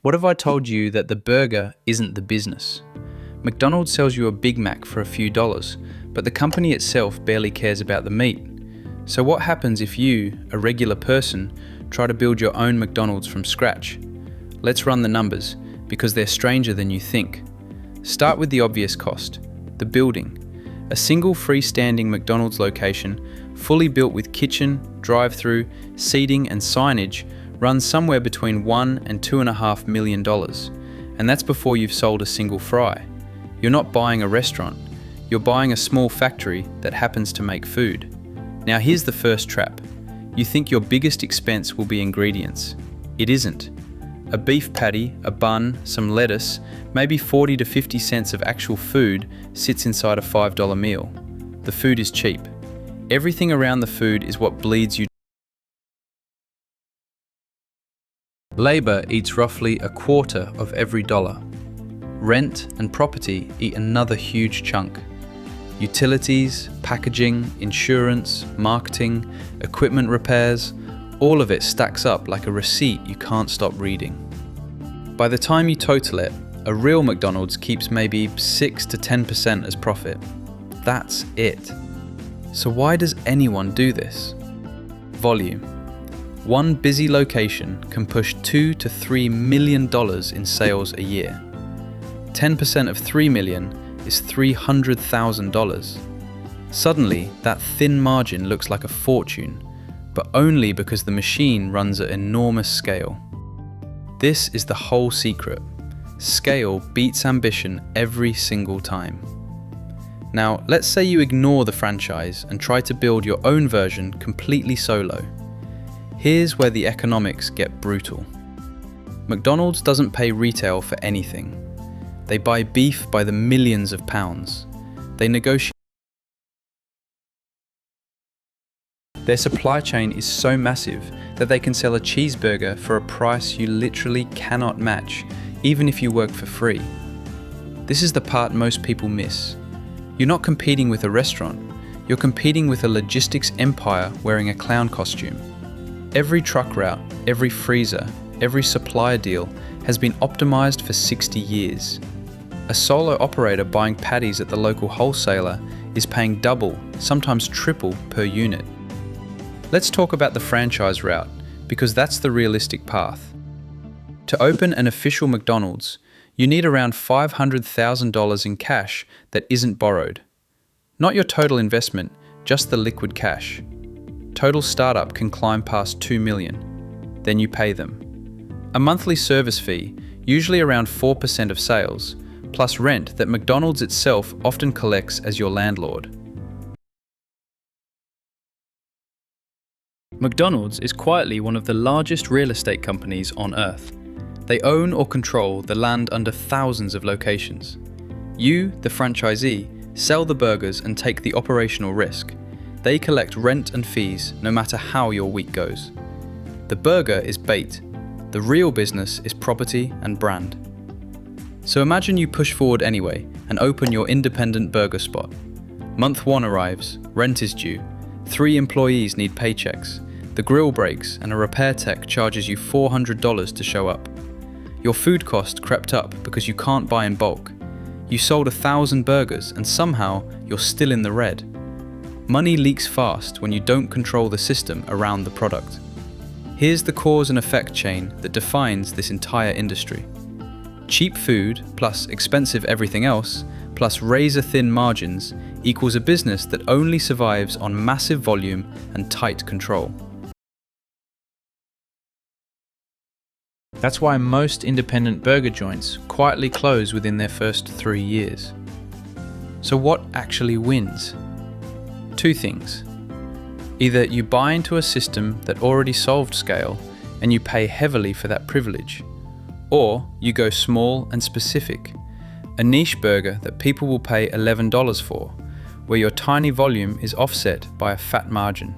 What if I told you that the burger isn't the business? McDonald's sells you a Big Mac for a few dollars, but the company itself barely cares about the meat. So what happens if you, a regular person, try to build your own McDonald's from scratch? Let's run the numbers, because they're stranger than you think. Start with the obvious cost, the building. A single freestanding McDonald's location, fully built with kitchen, drive-through, seating and signage, runs somewhere between $1 and $2.5 million, and that's before you've sold a single fry. You're not buying a restaurant, you're buying a small factory that happens to make food. Now here's the first trap. You think your biggest expense will be ingredients. It isn't. A beef patty, a bun, some lettuce, maybe 40 to 50 cents of actual food sits inside a $5 meal. The food is cheap. Everything around the food is what bleeds you. Labor eats roughly a quarter of every dollar. Rent and property eat another huge chunk. Utilities, packaging, insurance, marketing, equipment repairs, all of it stacks up like a receipt you can't stop reading. By the time you total it, a real McDonald's keeps maybe 6 to 10% as profit. That's it. So why does anyone do this? Volume. One busy location can push $2 to $3 million in sales a year. 10% of $3 million is $300,000. Suddenly, that thin margin looks like a fortune, but only because the machine runs at enormous scale. This is the whole secret. Scale beats ambition every single time. Now, let's say you ignore the franchise and try to build your own version completely solo. Here's where the economics get brutal. McDonald's doesn't pay retail for anything. They buy beef by the millions of pounds. They negotiate. Their supply chain is so massive that they can sell a cheeseburger for a price you literally cannot match, even if you work for free. This is the part most people miss. You're not competing with a restaurant. You're competing with a logistics empire wearing a clown costume. Every truck route, every freezer, every supplier deal has been optimized for 60 years. A solo operator buying patties at the local wholesaler is paying double, sometimes triple per unit. Let's talk about the franchise route, because that's the realistic path. To open an official McDonald's, you need around $500,000 in cash that isn't borrowed. Not your total investment, just the liquid cash. Total startup can climb past $2 million. Then you pay them. A monthly service fee, usually around 4% of sales, plus rent that McDonald's itself often collects as your landlord. McDonald's is quietly one of the largest real estate companies on earth. They own or control the land under thousands of locations. You, the franchisee, sell the burgers and take the operational risk. They collect rent and fees no matter how your week goes. The burger is bait. The real business is property and brand. So imagine you push forward anyway and open your independent burger spot. Month 1 arrives, rent is due, 3 employees need paychecks, the grill breaks and a repair tech charges you $400 to show up. Your food cost crept up because you can't buy in bulk. You sold 1,000 burgers and somehow you're still in the red. Money leaks fast when you don't control the system around the product. Here's the cause and effect chain that defines this entire industry. Cheap food plus expensive everything else plus razor-thin margins equals a business that only survives on massive volume and tight control. That's why most independent burger joints quietly close within their first 3 years. So what actually wins? 2 things. Either you buy into a system that already solved scale and you pay heavily for that privilege, or you go small and specific, a niche burger that people will pay $11 for, where your tiny volume is offset by a fat margin.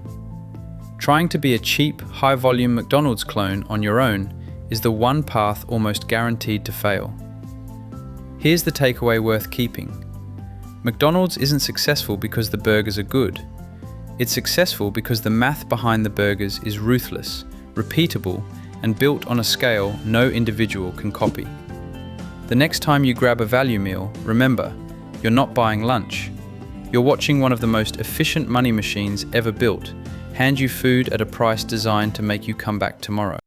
Trying to be a cheap, high-volume McDonald's clone on your own is the one path almost guaranteed to fail. Here's the takeaway worth keeping. McDonald's isn't successful because the burgers are good. It's successful because the math behind the burgers is ruthless, repeatable, and built on a scale no individual can copy. The next time you grab a value meal, remember, you're not buying lunch. You're watching one of the most efficient money machines ever built hand you food at a price designed to make you come back tomorrow.